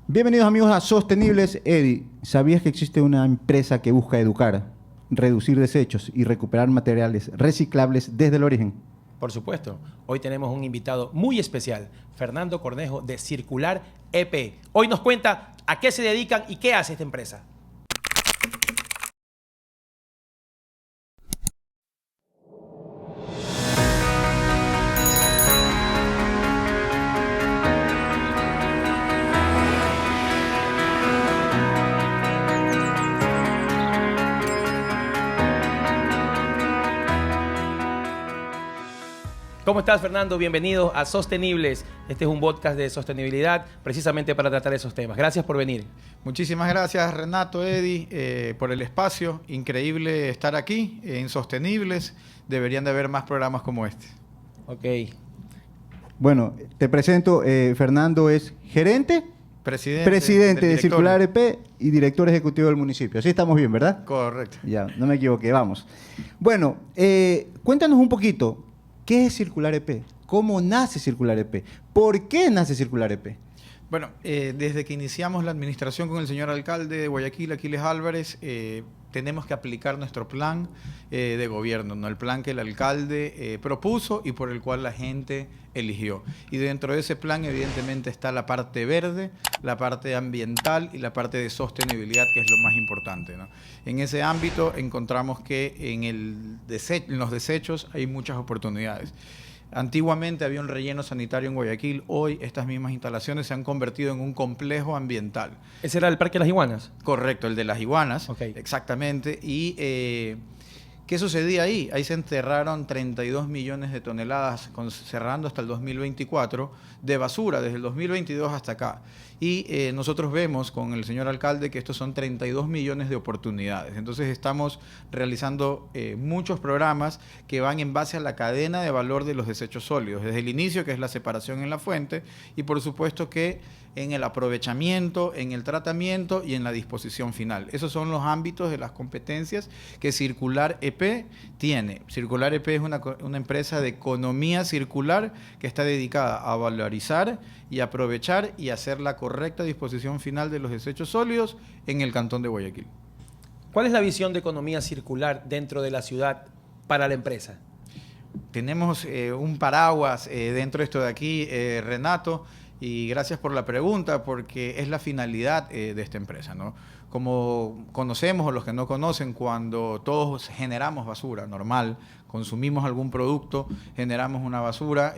Bienvenidos amigos a Sostenibles. Eddie, ¿sabías que existe una empresa que busca educar, reducir desechos y recuperar materiales reciclables desde el origen? Por supuesto. Hoy tenemos un invitado muy especial, Fernando Cornejo de Circular EP. Hoy nos cuenta a qué se dedican y qué hace esta empresa. ¿Cómo estás, Fernando? Bienvenido a Sostenibles. Este es un podcast de sostenibilidad precisamente para tratar esos temas. Gracias por venir. Muchísimas gracias, Renato, Eddie, por el espacio. Increíble estar aquí en Sostenibles. Deberían de haber más programas como este. Ok. Bueno, te presento, Fernando es gerente, presidente de Circular EP y director ejecutivo del municipio. Así estamos bien, ¿verdad? Correcto. Ya, no me equivoqué, vamos. Bueno, cuéntanos un poquito, ¿qué es Circular EP? ¿Cómo nace Circular EP? ¿Por qué nace Circular EP? Bueno, desde que iniciamos la administración con el señor alcalde de Guayaquil, Aquiles Álvarez, tenemos que aplicar nuestro plan de gobierno, ¿no? El plan que el alcalde propuso y por el cual la gente eligió. Y dentro de ese plan, evidentemente, está la parte verde, la parte ambiental y la parte de sostenibilidad, que es lo más importante, ¿no? En ese ámbito encontramos que en los desechos hay muchas oportunidades. Antiguamente había un relleno sanitario en Guayaquil. Hoy estas mismas instalaciones se han convertido en un complejo ambiental. ¿Ese era el Parque de las Iguanas? Correcto, el de las iguanas. Ok. Exactamente. Y ¿qué sucedía ahí? Ahí se enterraron 32 millones de toneladas, cerrando hasta el 2024, de basura, desde el 2022 hasta acá. Y nosotros vemos con el señor alcalde que estos son 32 millones de oportunidades. Entonces estamos realizando muchos programas que van en base a la cadena de valor de los desechos sólidos, desde el inicio, que es la separación en la fuente, y por supuesto que en el aprovechamiento, en el tratamiento y en la disposición final. Esos son los ámbitos de las competencias que Circular EP tiene. Circular EP es una empresa de economía circular que está dedicada a valorizar y aprovechar y hacer la correcta disposición final de los desechos sólidos en el cantón de Guayaquil. ¿Cuál es la visión de economía circular dentro de la ciudad para la empresa? Tenemos un paraguas dentro de esto de aquí, Renato, y gracias por la pregunta, porque es la finalidad de esta empresa, ¿no? Como conocemos o los que no conocen, cuando todos generamos basura normal, consumimos algún producto, generamos una basura,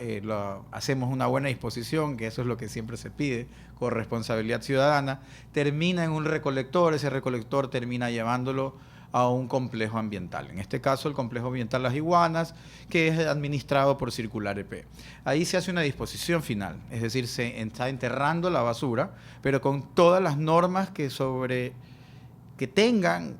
hacemos una buena disposición, que eso es lo que siempre se pide, con responsabilidad ciudadana, termina en un recolector, ese recolector termina llevándolo a un complejo ambiental. En este caso, el complejo ambiental Las Iguanas, que es administrado por Circular EP. Ahí se hace una disposición final, es decir, se está enterrando la basura, pero con todas las normas que tengan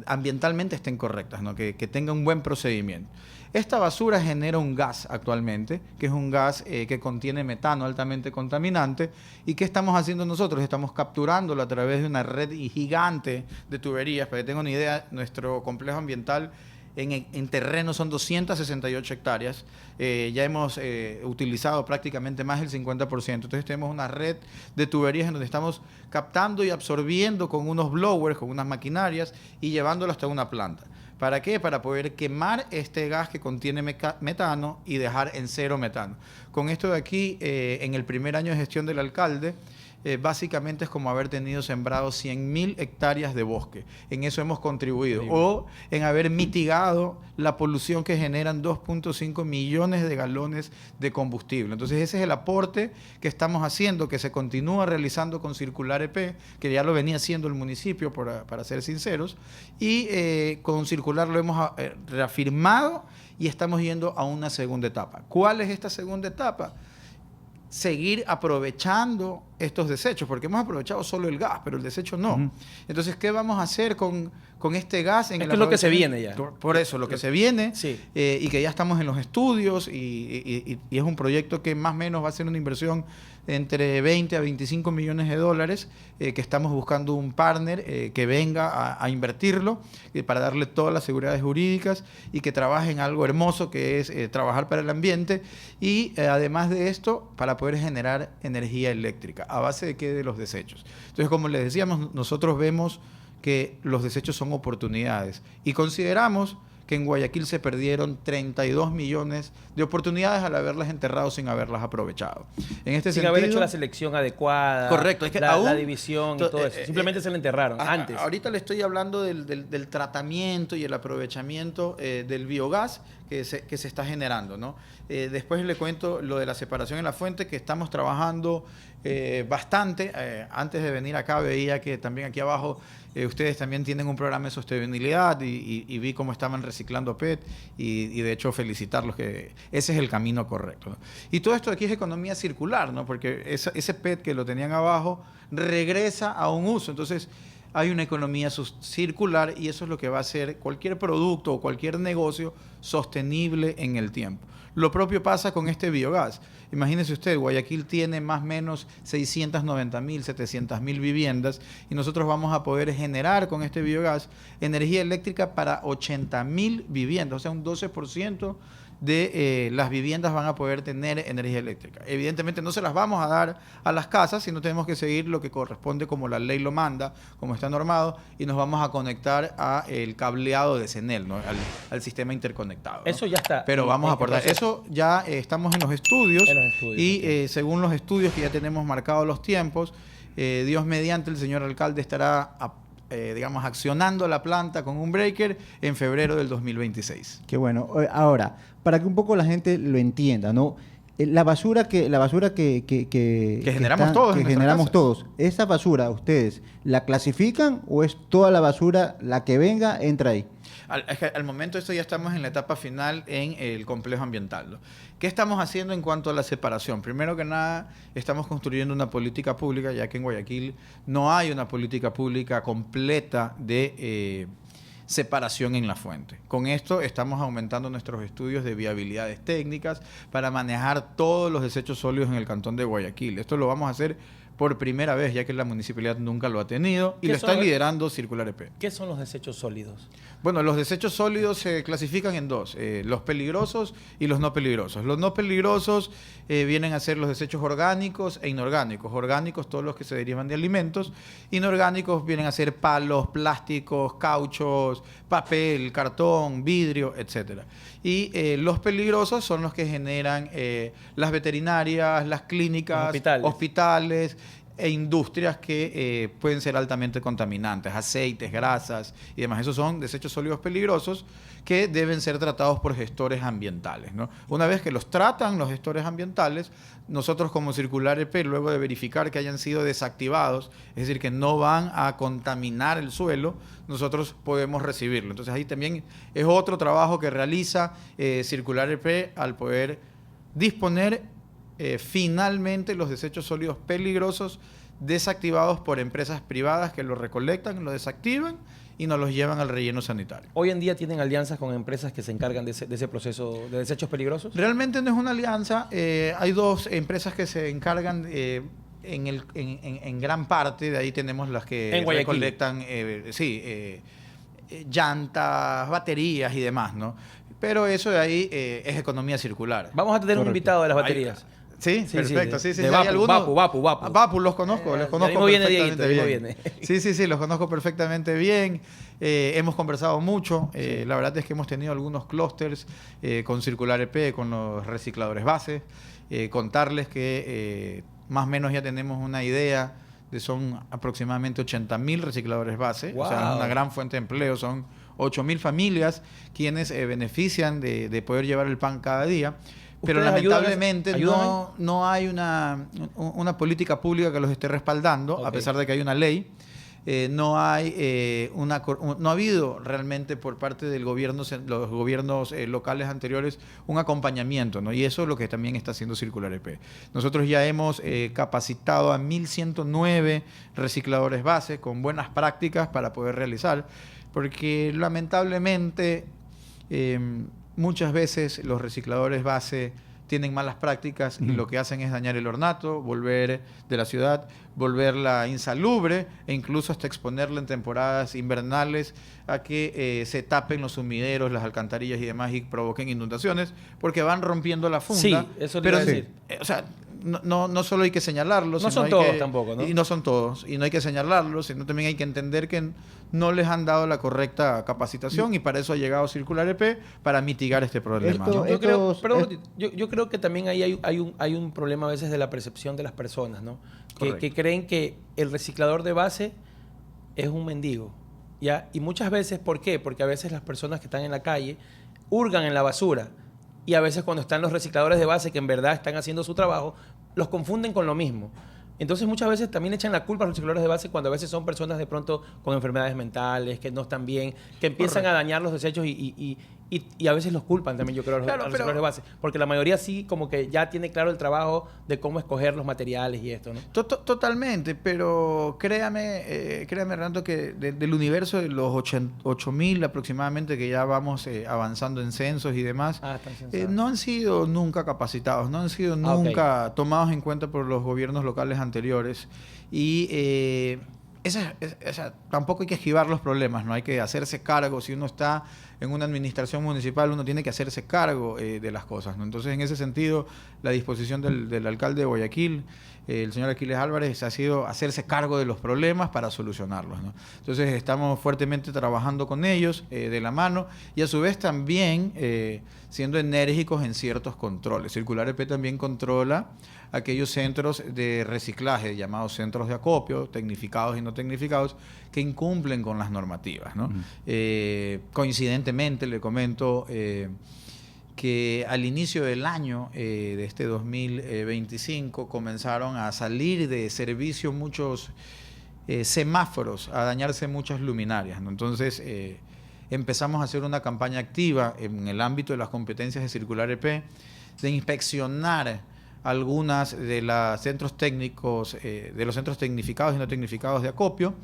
ambientalmente estén correctas, ¿no? Que tengan un buen procedimiento. Esta basura genera un gas actualmente, que es un gas que contiene metano altamente contaminante. ¿Y qué estamos haciendo nosotros? Estamos capturándolo a través de una red gigante de tuberías. Para que tengan una idea, nuestro complejo ambiental en terreno son 268 hectáreas. Ya hemos utilizado prácticamente más del 50%. Entonces tenemos una red de tuberías en donde estamos captando y absorbiendo con unos blowers, con unas maquinarias y llevándolo hasta una planta. ¿Para qué? Para poder quemar este gas que contiene metano y dejar en cero metano. Con esto de aquí, en el primer año de gestión del alcalde, básicamente es como haber tenido sembrado 100.000 hectáreas de bosque. En eso hemos contribuido. O en haber mitigado la polución que generan 2.5 millones de galones de combustible. Entonces ese es el aporte que estamos haciendo, que se continúa realizando con Circular EP, que ya lo venía haciendo el municipio, para ser sinceros, y con Circular lo hemos reafirmado y estamos yendo a una segunda etapa. ¿Cuál es esta segunda etapa? Seguir aprovechando estos desechos, porque hemos aprovechado solo el gas, pero el desecho no. Entonces, ¿qué vamos a hacer con este gas? Esto es lo que se viene ya. Por eso, lo que se viene, sí. Y que ya estamos en los estudios, y es un proyecto que más o menos va a ser una inversión entre 20 a 25 millones de dólares, que estamos buscando un partner que venga a invertirlo, para darle todas las seguridades jurídicas y que trabaje en algo hermoso, que es trabajar para el ambiente y además de esto, para poder generar energía eléctrica. ¿A base de qué? De los desechos. Entonces, como les decíamos, nosotros vemos que los desechos son oportunidades y consideramos que en Guayaquil se perdieron 32 millones de oportunidades al haberlas enterrado sin haberlas aprovechado. En este sin sentido, haber hecho la selección adecuada. Correcto, es que la división y todo eso. Simplemente se la enterraron antes. Ahorita le estoy hablando del tratamiento y el aprovechamiento del biogás que se está generando, ¿no? Después le cuento lo de la separación en la fuente, que estamos trabajando bastante. Antes de venir acá veía que también aquí abajo ustedes también tienen un programa de sostenibilidad y vi cómo estaban reciclando PET y de hecho felicitarlos, que ese es el camino correcto, ¿no? Y todo esto aquí es economía circular, ¿no? Porque ese PET que lo tenían abajo regresa a un uso. Entonces hay una economía circular y eso es lo que va a hacer cualquier producto o cualquier negocio sostenible en el tiempo. Lo propio pasa con este biogás. Imagínese usted, Guayaquil tiene más o menos 690.000, 700.000 viviendas y nosotros vamos a poder generar con este biogás energía eléctrica para 80.000 viviendas, o sea, un 12% de las viviendas van a poder tener energía eléctrica. Evidentemente no se las vamos a dar a las casas, sino tenemos que seguir lo que corresponde como la ley lo manda, como está normado, y nos vamos a conectar al cableado de CENEL, ¿no? al sistema interconectado, ¿no? Eso ya está. Pero vamos a aportar. Eso ya estamos en los estudios, y okay. Según los estudios que ya tenemos marcados los tiempos, Dios mediante, el señor alcalde estará digamos, accionando la planta con un breaker en febrero del 2026. Qué bueno. Ahora, para que un poco la gente lo entienda, ¿no? La basura que generamos todos, ¿esa basura ustedes la clasifican o es toda la basura, la que venga, entra ahí? Al momento esto ya estamos en la etapa final en el complejo ambiental, ¿no? ¿Qué estamos haciendo en cuanto a la separación? Primero que nada, estamos construyendo una política pública, ya que en Guayaquil no hay una política pública completa de separación en la fuente. Con esto estamos aumentando nuestros estudios de viabilidades técnicas para manejar todos los desechos sólidos en el cantón de Guayaquil. Esto lo vamos a hacer por primera vez, ya que la municipalidad nunca lo ha tenido y lo está liderando Circular EP. ¿Qué son los desechos sólidos? Bueno, los desechos sólidos se clasifican en dos, los peligrosos y los no peligrosos. Los no peligrosos vienen a ser los desechos orgánicos e inorgánicos. Orgánicos, todos los que se derivan de alimentos. Inorgánicos vienen a ser palos, plásticos, cauchos, papel, cartón, vidrio, etc. Y los peligrosos son los que generan las veterinarias, las clínicas, hospitales e industrias que pueden ser altamente contaminantes, aceites, grasas y demás. Esos son desechos sólidos peligrosos que deben ser tratados por gestores ambientales, ¿no? Una vez que los tratan los gestores ambientales, nosotros como Circular EP, luego de verificar que hayan sido desactivados, es decir, que no van a contaminar el suelo, nosotros podemos recibirlo. Entonces ahí también es otro trabajo que realiza Circular EP al poder disponer finalmente los desechos sólidos peligrosos desactivados por empresas privadas que los recolectan, los desactivan y nos los llevan al relleno sanitario. ¿Hoy en día tienen alianzas con empresas que se encargan de ese proceso de desechos peligrosos? Realmente no es una alianza. Hay dos empresas que se encargan en gran parte. De ahí tenemos las que recolectan llantas, baterías y demás, ¿no? Pero eso de ahí es economía circular. Vamos a tener un invitado de las baterías. Sí, perfecto. Sí, de Vapu. Los conozco, los conozco perfectamente bien. Sí, los conozco perfectamente bien. Hemos conversado mucho. La verdad es que hemos tenido algunos clústeres con Circular EP, con los recicladores base. Contarles que más o menos ya tenemos una idea de son aproximadamente 80.000 recicladores base. Wow. O sea, es una gran fuente de empleo. Son 8.000 familias quienes benefician de poder llevar el pan cada día. Pero lamentablemente no hay una política pública que los esté respaldando, a pesar de que hay una ley. No ha habido realmente por parte del gobierno, los gobiernos locales anteriores, un acompañamiento, ¿no? Y eso es lo que también está haciendo Circular EP. Nosotros ya hemos capacitado a 1.109 recicladores base con buenas prácticas para poder realizar, porque lamentablemente muchas veces los recicladores base tienen malas prácticas y lo que hacen es dañar el ornato, volver de la ciudad, volverla insalubre e incluso hasta exponerla en temporadas invernales a que se tapen los sumideros, las alcantarillas y demás y provoquen inundaciones porque van rompiendo la funda. Sí, eso le iba a decir. O sea, no solo hay que señalarlos. No son todos tampoco, ¿no? Y no son todos. Y no hay que señalarlos, sino también hay que entender que no les han dado la correcta capacitación y para eso ha llegado Circular EP, para mitigar este problema. Yo creo que también ahí hay un problema a veces de la percepción de las personas, ¿no? Que creen que el reciclador de base es un mendigo, ¿ya? Y muchas veces, ¿por qué? Porque a veces las personas que están en la calle hurgan en la basura y a veces cuando están los recicladores de base que en verdad están haciendo su trabajo, los confunden con lo mismo. Entonces muchas veces también echan la culpa a los recicladores de base cuando a veces son personas de pronto con enfermedades mentales, que no están bien, que empiezan a dañar los desechos y a veces los culpan también, yo creo, a los recicladores de base. Porque la mayoría sí como que ya tiene claro el trabajo de cómo escoger los materiales y esto, ¿no? Totalmente, pero créame, Hernando, que del universo de los 8.000 aproximadamente que ya vamos avanzando en censos y demás, no han sido nunca capacitados, no han sido nunca tomados en cuenta por los gobiernos locales anteriores. Y tampoco hay que esquivar los problemas, no hay que hacerse cargo. Si uno está en una administración municipal, uno tiene que hacerse cargo de las cosas, ¿no? Entonces, en ese sentido, la disposición del alcalde de Guayaquil, el señor Aquiles Álvarez, ha sido hacerse cargo de los problemas para solucionarlos, ¿no? Entonces, estamos fuertemente trabajando con ellos de la mano y a su vez también siendo enérgicos en ciertos controles. Circular EP también controla aquellos centros de reciclaje, llamados centros de acopio, tecnificados y no tecnificados, que incumplen con las normativas, ¿no? Coincidentemente, le comento que al inicio del año de este 2025 comenzaron a salir de servicio muchos semáforos, a dañarse muchas luminarias, ¿no? Entonces empezamos a hacer una campaña activa en el ámbito de las competencias de Circular EP, de inspeccionar algunas de los centros técnicos, de los centros tecnificados y no tecnificados de acopio,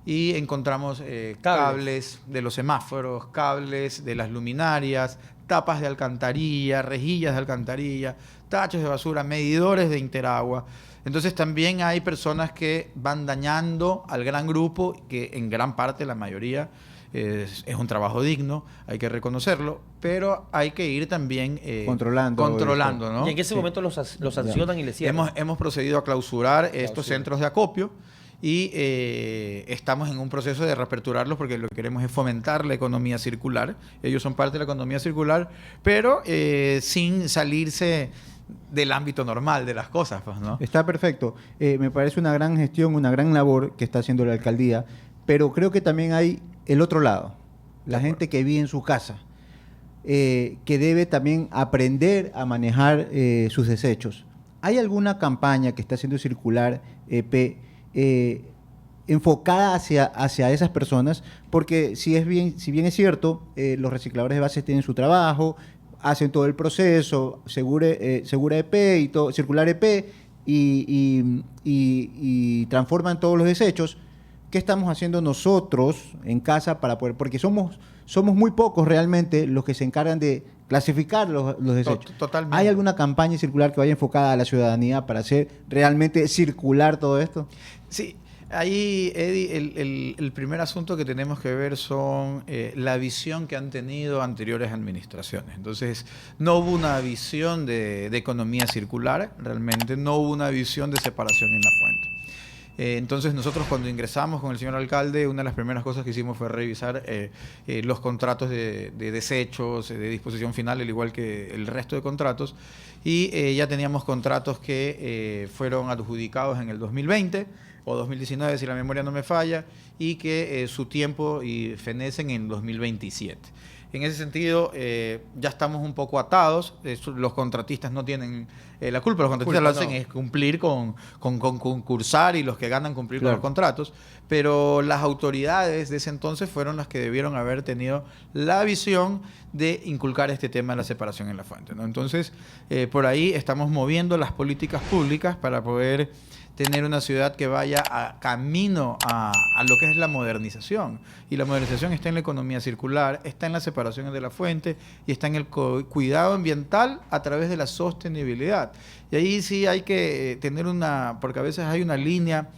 y encontramos cables de los semáforos, cables de las luminarias, tapas de alcantarilla, rejillas de alcantarilla, tachos de basura, medidores de interagua. Entonces también hay personas que van dañando al gran grupo, que en gran parte, la mayoría, es un trabajo digno, hay que reconocerlo, pero hay que ir también controlando, ¿no? Y en ese momento los sancionan y les cierran. Hemos procedido a clausurar estos centros de acopio y estamos en un proceso de reaperturarlos porque lo que queremos es fomentar la economía circular. Ellos son parte de la economía circular, pero sin salirse del ámbito normal de las cosas, pues, ¿no? Está perfecto. Me parece una gran gestión, una gran labor que está haciendo la alcaldía, pero creo que también hay el otro lado, la gente que vive en su casa, que debe también aprender a manejar sus desechos. ¿Hay alguna campaña que está haciendo Circular EP enfocada hacia esas personas? Porque si bien es cierto, los recicladores de base tienen su trabajo, hacen todo el proceso, Segura EP y todo, Circular EP y transforman todos los desechos. ¿Qué estamos haciendo nosotros en casa para poder? Porque somos muy pocos realmente los que se encargan de clasificar los desechos. Totalmente. ¿Hay alguna campaña circular que vaya enfocada a la ciudadanía para hacer realmente circular todo esto? Sí. Ahí, Eddie, el primer asunto que tenemos que ver son la visión que han tenido anteriores administraciones. Entonces, no hubo una visión de economía circular, realmente no hubo una visión de separación en la fuente. Entonces nosotros cuando ingresamos con el señor alcalde, una de las primeras cosas que hicimos fue revisar los contratos de desechos, de disposición final, al igual que el resto de contratos, y ya teníamos contratos que fueron adjudicados en el 2020 o 2019, si la memoria no me falla, y que su tiempo fenecen en 2027. En ese sentido, ya estamos un poco atados. Los contratistas no tienen la culpa. Los contratistas lo hacen es cumplir con concursar, y los que ganan cumplir con los contratos. Pero las autoridades de ese entonces fueron las que debieron haber tenido la visión de inculcar este tema de la separación en la fuente, ¿no? Entonces, por ahí estamos moviendo las políticas públicas para poder tener una ciudad que vaya camino a lo que es la modernización. Y la modernización está en la economía circular, está en la separación de la fuente y está en el cuidado ambiental a través de la sostenibilidad. Y ahí sí hay que tener porque a veces hay una línea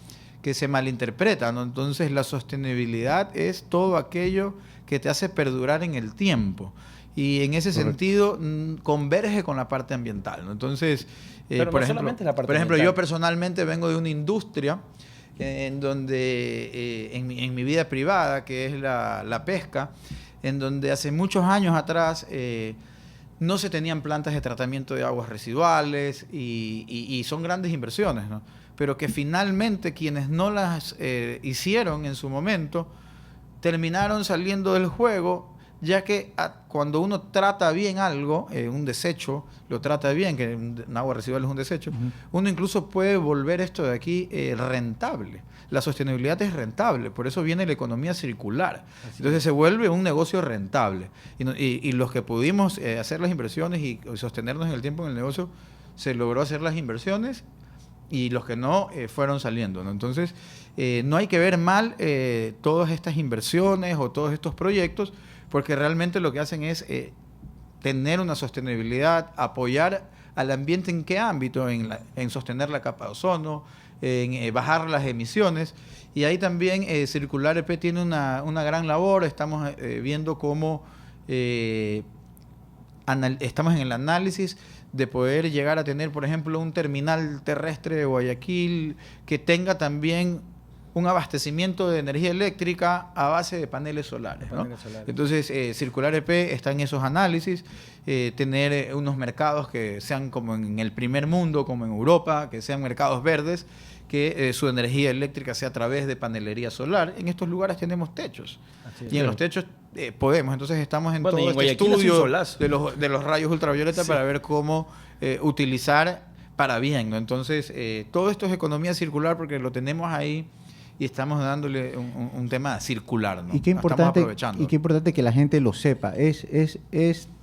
que se malinterpreta, ¿no? Entonces la sostenibilidad es todo aquello que te hace perdurar en el tiempo. y en ese Correcto. sentido converge con la parte ambiental, ¿no? Entonces, Pero no solamente la parte por ejemplo, ambiental. yo personalmente vengo de una industria en donde, en mi vida privada, que es la pesca, en donde hace muchos años atrás no se tenían plantas de tratamiento de aguas residuales y son grandes inversiones, ¿no? Pero que finalmente quienes no las hicieron en su momento terminaron saliendo del juego, ya que cuando uno trata bien algo, un desecho, lo trata bien, que un agua residual es un desecho, uno incluso puede volver esto de aquí rentable. La sostenibilidad es rentable, por eso viene la economía circular. Entonces se vuelve un negocio rentable. Y los que pudimos hacer las inversiones y sostenernos en el tiempo en el negocio, se logró hacer las inversiones y los que no fueron saliendo, ¿no? Entonces, no hay que ver mal todas estas inversiones o todos estos proyectos, porque realmente lo que hacen es tener una sostenibilidad, apoyar al ambiente. ¿En qué ámbito? En sostener la capa de ozono, en bajar las emisiones. Y ahí también Circular EP tiene una gran labor. Estamos viendo cómo estamos en el análisis de poder llegar a tener, por ejemplo, un terminal terrestre de Guayaquil que tenga también un abastecimiento de energía eléctrica a base de paneles solares, ¿no? Entonces, Circular EP está en esos análisis, tener unos mercados que sean como en el primer mundo, como en Europa, que sean mercados verdes, que su energía eléctrica sea a través de panelería solar. En estos lugares tenemos techos. Y en los techos podemos. Entonces estamos en todo este estudio de los rayos ultravioleta para ver cómo utilizar para bien, ¿no? Entonces, todo esto es economía circular porque lo tenemos ahí y estamos dándole un tema circular, ¿no? Y qué Estamos importante, aprovechando. y qué importante que la gente lo sepa.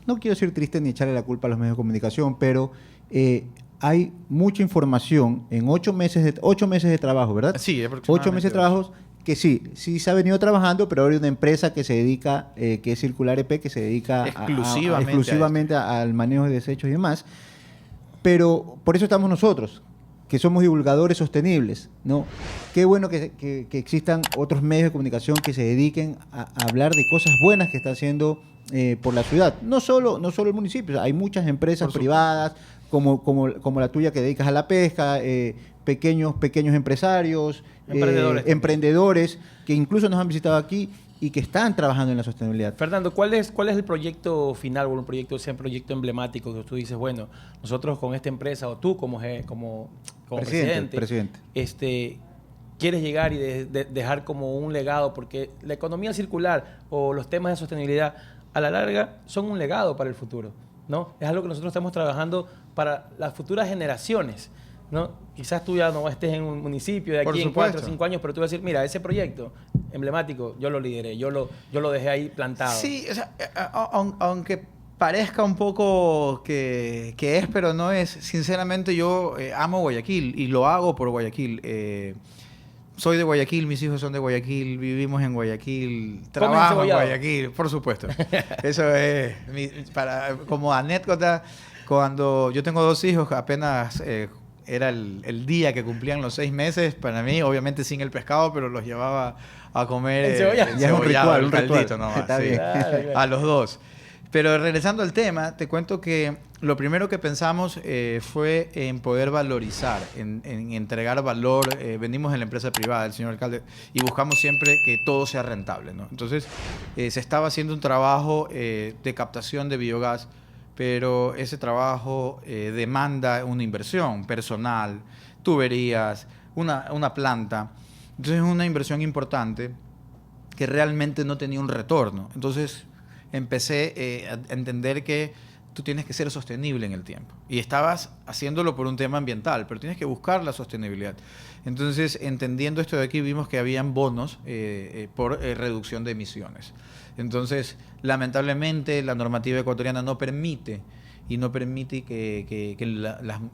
No quiero ser triste ni echarle la culpa a los medios de comunicación, pero hay mucha información en 8 meses de trabajo, ¿verdad? Sí, aproximadamente 8 meses de trabajo que sí se ha venido trabajando, pero ahora hay una empresa que se dedica, que es Circular EP, que se dedica exclusivamente al manejo de desechos y demás. Pero por eso estamos nosotros, que somos divulgadores sostenibles, ¿no? Qué bueno que existan otros medios de comunicación que se dediquen a hablar de cosas buenas que está haciendo por la ciudad. No solo el municipio, hay muchas empresas privadas, como la tuya que dedicas a la pesca, pequeños empresarios, emprendedores que incluso nos han visitado aquí y que están trabajando en la sostenibilidad. Fernando, ¿cuál es el proyecto final o un proyecto emblemático que tú dices, bueno, nosotros con esta empresa o tú como presidente, quieres llegar y dejar como un legado? Porque la economía circular o los temas de sostenibilidad a la larga son un legado para el futuro, ¿no? Es algo que nosotros estamos trabajando para las futuras generaciones, ¿no? Quizás tú ya no estés en un municipio de aquí en 4 o 5 años, pero tú vas a decir, mira, ese proyecto emblemático, yo lo lideré, yo lo dejé ahí plantado. Sí, o sea, aunque parezca un poco que es, pero no es. Sinceramente, yo amo Guayaquil y lo hago por Guayaquil. Soy de Guayaquil, mis hijos son de Guayaquil, vivimos en Guayaquil, trabajo en Guayaquil, por supuesto. Eso es, como anécdota, cuando yo tengo 2 hijos, apenas era el día que cumplían los 6 meses, para mí, obviamente sin el pescado, pero los llevaba a comer un ritual, ¿no? Está bien. A los 2. Pero regresando al tema, te cuento que lo primero que pensamos fue en poder valorizar, en entregar valor. Venimos de la empresa privada, el señor alcalde, y buscamos siempre que todo sea rentable, ¿no? Entonces, se estaba haciendo un trabajo de captación de biogás, pero ese trabajo demanda una inversión personal, tuberías, una planta. Entonces, es una inversión importante que realmente no tenía un retorno. Entonces, empecé a entender que tú tienes que ser sostenible en el tiempo. Y estabas haciéndolo por un tema ambiental, pero tienes que buscar la sostenibilidad. Entonces, entendiendo esto de aquí, vimos que habían bonos por reducción de emisiones. Entonces, lamentablemente, la normativa ecuatoriana no permite que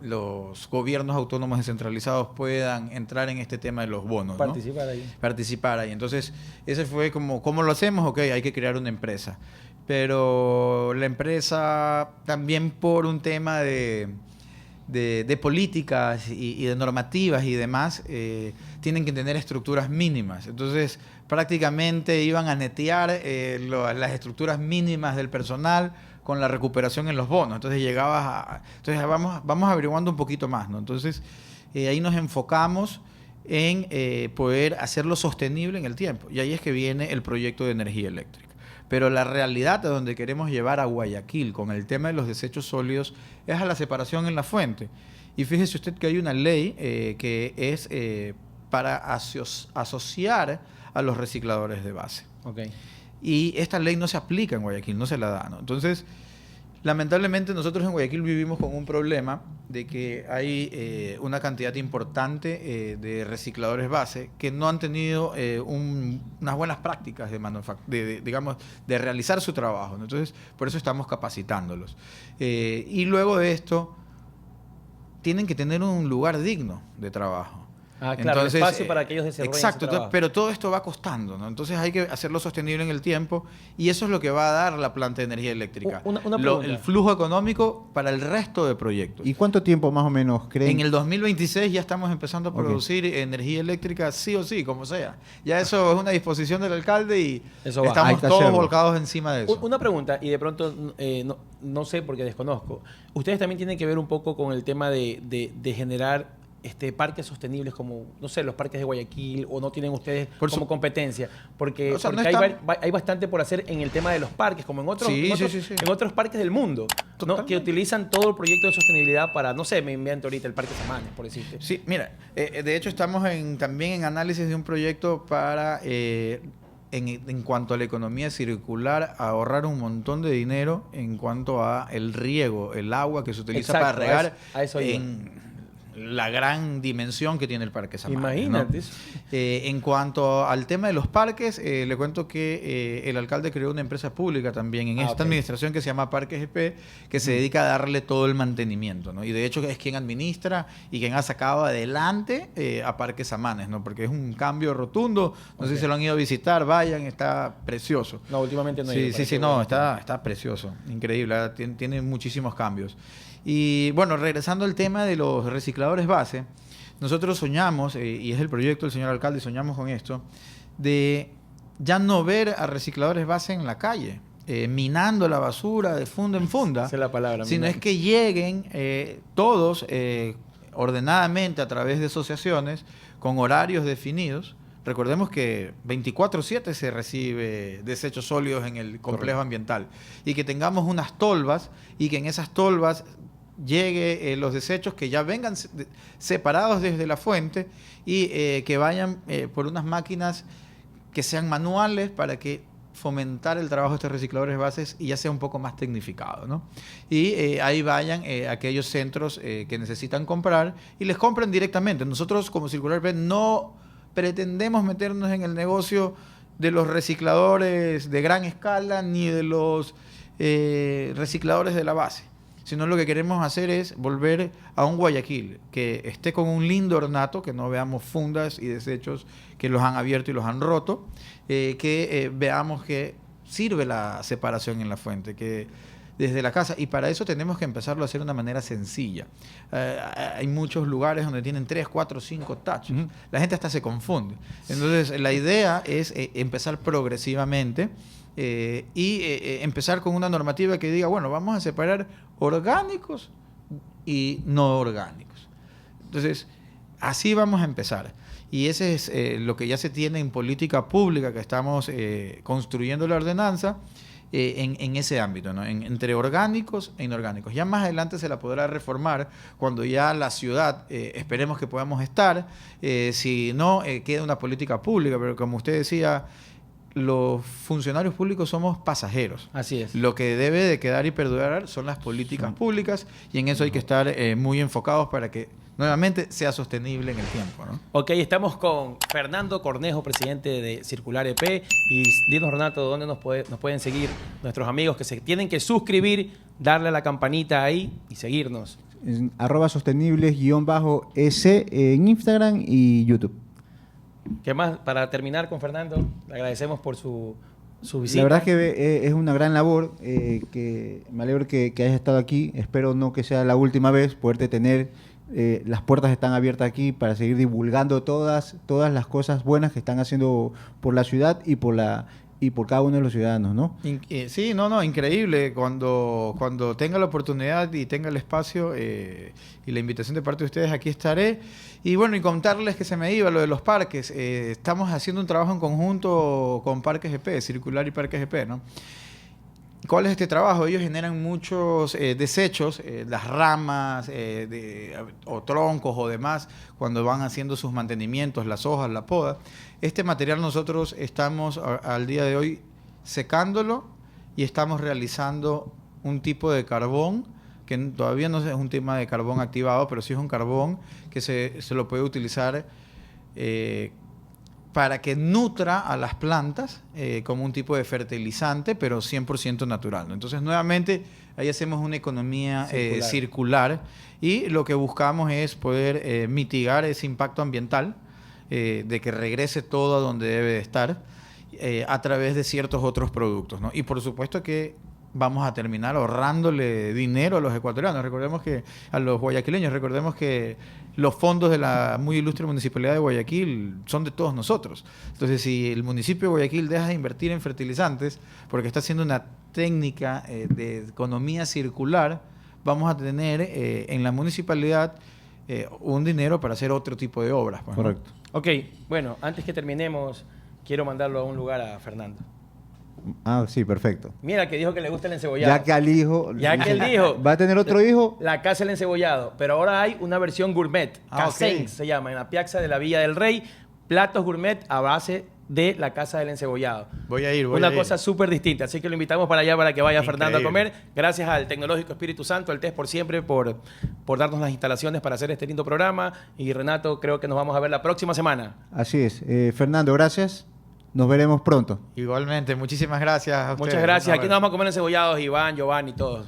los gobiernos autónomos descentralizados puedan entrar en este tema de los bonos, ¿no? Participar ahí. Entonces, ese fue como, ¿cómo lo hacemos? Ok, hay que crear una empresa. Pero la empresa también por un tema de de políticas y de normativas y demás, tienen que tener estructuras mínimas. Entonces, prácticamente iban a netear las estructuras mínimas del personal con la recuperación en los bonos. Entonces, entonces vamos averiguando un poquito más, ¿no? Entonces, ahí nos enfocamos en poder hacerlo sostenible en el tiempo. Y ahí es que viene el proyecto de energía eléctrica. Pero la realidad a donde queremos llevar a Guayaquil con el tema de los desechos sólidos es a la separación en la fuente. Y fíjese usted que hay una ley que es para asociar a los recicladores de base. Okay. Y esta ley no se aplica en Guayaquil, no se la da, ¿no? Entonces, lamentablemente nosotros en Guayaquil vivimos con un problema de que hay una cantidad importante de recicladores base que no han tenido unas buenas prácticas de realizar su trabajo, ¿no? Entonces, por eso estamos capacitándolos. Y luego de esto, tienen que tener un lugar digno de trabajo. Ah, claro, entonces, el espacio para que ellos desarrollen exacto, su trabajo. pero todo esto va costando, ¿no? Entonces hay que hacerlo sostenible en el tiempo y eso es lo que va a dar la planta de energía eléctrica. Una pregunta. El flujo económico para el resto de proyectos. ¿Y cuánto tiempo más o menos creen? En el 2026 ya estamos empezando a producir energía eléctrica sí o sí, como sea. Ya eso es una disposición del alcalde y eso estamos todos hacerlo. volcados encima de eso. Una pregunta, y de pronto no sé porque desconozco. Ustedes también tienen que ver un poco con el tema de generar parques sostenibles como, no sé, los parques de Guayaquil, o no tienen ustedes como competencia, porque, o sea, porque no hay bastante por hacer en el tema de los parques, como en otros, Sí. en otros parques del mundo, ¿no? Que utilizan todo el proyecto de sostenibilidad para, no sé, me invento ahorita el Parque Samanes, por decirte. Sí, mira, de hecho estamos también en análisis de un proyecto para, en cuanto a la economía circular, ahorrar un montón de dinero en cuanto a el riego, el agua que se utiliza para regar a eso en la gran dimensión que tiene el Parque Samanes. Imagínate, ¿no? En cuanto al tema de los parques, le cuento que el alcalde creó una empresa pública también en esta administración que se llama Parques EP, que se dedica a darle todo el mantenimiento, ¿no? Y de hecho es quien administra y quien ha sacado adelante a Parques Samanes, ¿no? Porque es un cambio rotundo. No sé si se lo han ido a visitar, vayan, está precioso. No, últimamente no he ido. Sí, no, está precioso, increíble, tiene muchísimos cambios. Y bueno, regresando al tema de los recicladores base, nosotros soñamos, y es el proyecto del señor alcalde, soñamos con esto, de ya no ver a recicladores base en la calle, minando la basura de funda en funda, Esa es la palabra, sino minando. es que lleguen todos ordenadamente a través de asociaciones con horarios definidos. Recordemos que 24/7 se recibe desechos sólidos en el complejo ambiental y que tengamos unas tolvas y que en esas tolvas llegue los desechos que ya vengan separados desde la fuente y que vayan por unas máquinas que sean manuales para que fomentar el trabajo de estos recicladores bases y ya sea un poco más tecnificado, ¿no? Y ahí vayan aquellos centros que necesitan comprar y les compren directamente. Nosotros como Circular EP no pretendemos meternos en el negocio de los recicladores de gran escala ni de los recicladores de la base, sino lo que queremos hacer es volver a un Guayaquil que esté con un lindo ornato, que no veamos fundas y desechos que los han abierto y los han roto, que veamos que sirve la separación en la fuente, que desde la casa, y para eso tenemos que empezarlo a hacer de una manera sencilla. Hay muchos lugares donde tienen 3, 4, 5 tachos. La gente hasta se confunde. Entonces, la idea es empezar progresivamente y empezar con una normativa que diga, bueno, vamos a separar orgánicos y no orgánicos. Entonces, así vamos a empezar. Y ese es lo que ya se tiene en política pública, que estamos construyendo la ordenanza en ese ámbito, ¿no? Entre orgánicos e inorgánicos. Ya más adelante se la podrá reformar cuando ya la ciudad, esperemos que podamos estar, si no, queda una política pública, pero como usted decía, los funcionarios públicos somos pasajeros. Así es. Lo que debe de quedar y perdurar son las políticas públicas y en eso hay que estar muy enfocados para que nuevamente sea sostenible en el tiempo, ¿no? Ok, estamos con Fernando Cornejo, presidente de Circular EP. Y dinos, Renato, ¿dónde nos pueden seguir nuestros amigos que se tienen que suscribir, darle a la campanita ahí y seguirnos? @sostenibles_S en Instagram y YouTube. ¿Qué más? Para terminar con Fernando, le agradecemos por su su visita. La verdad es que es una gran labor, que me alegro que hayas estado aquí. Espero no que sea la última vez, poderte tener. Las puertas están abiertas aquí para seguir divulgando todas las cosas buenas que están haciendo por la ciudad y por cada uno de los ciudadanos, ¿no? Sí, increíble. Cuando tenga la oportunidad y tenga el espacio y la invitación de parte de ustedes, aquí estaré. Y bueno, y contarles que se me iba lo de los parques. Estamos haciendo un trabajo en conjunto con Parques GP, Circular y Parques GP, ¿no? ¿Cuál es este trabajo? Ellos generan muchos desechos, las ramas o troncos o demás, cuando van haciendo sus mantenimientos, las hojas, la poda. Este material nosotros estamos al día de hoy secándolo y estamos realizando un tipo de carbón, que todavía no es un tema de carbón activado, pero sí es un carbón que se lo puede utilizar para que nutra a las plantas como un tipo de fertilizante, pero 100% natural, ¿no? Entonces, nuevamente, ahí hacemos una economía circular y lo que buscamos es poder mitigar ese impacto ambiental, de que regrese todo a donde debe de estar a través de ciertos otros productos, ¿no? Y por supuesto que vamos a terminar ahorrándole dinero a los ecuatorianos. Recordemos que a los guayaquileños, recordemos que los fondos de la muy ilustre Municipalidad de Guayaquil son de todos nosotros. Entonces, si el municipio de Guayaquil deja de invertir en fertilizantes porque está haciendo una técnica de economía circular, vamos a tener en la municipalidad un dinero para hacer otro tipo de obras. Pues, correcto. ¿no? Ok, bueno, antes que terminemos, quiero mandarlo a un lugar a Fernando. Ah, sí, perfecto. Mira, que dijo que le gusta el encebollado. Ya que él dijo... ¿Va a tener otro hijo? La casa del encebollado. Pero ahora hay una versión gourmet. Casens okay. se llama, en la piazza de la Villa del Rey. Platos gourmet a base de la casa del encebollado. Voy a ir. Una cosa súper distinta. Así que lo invitamos para allá para que vaya Increíble. Fernando a comer. Gracias al Tecnológico Espíritu Santo, al TES por siempre, por darnos las instalaciones para hacer este lindo programa. Y Renato, creo que nos vamos a ver la próxima semana. Así es. Fernando, gracias. Nos veremos pronto. Igualmente, muchísimas gracias a ustedes. Muchas gracias. Aquí nos vamos a comer encebollados, Iván, Giovanni, todos.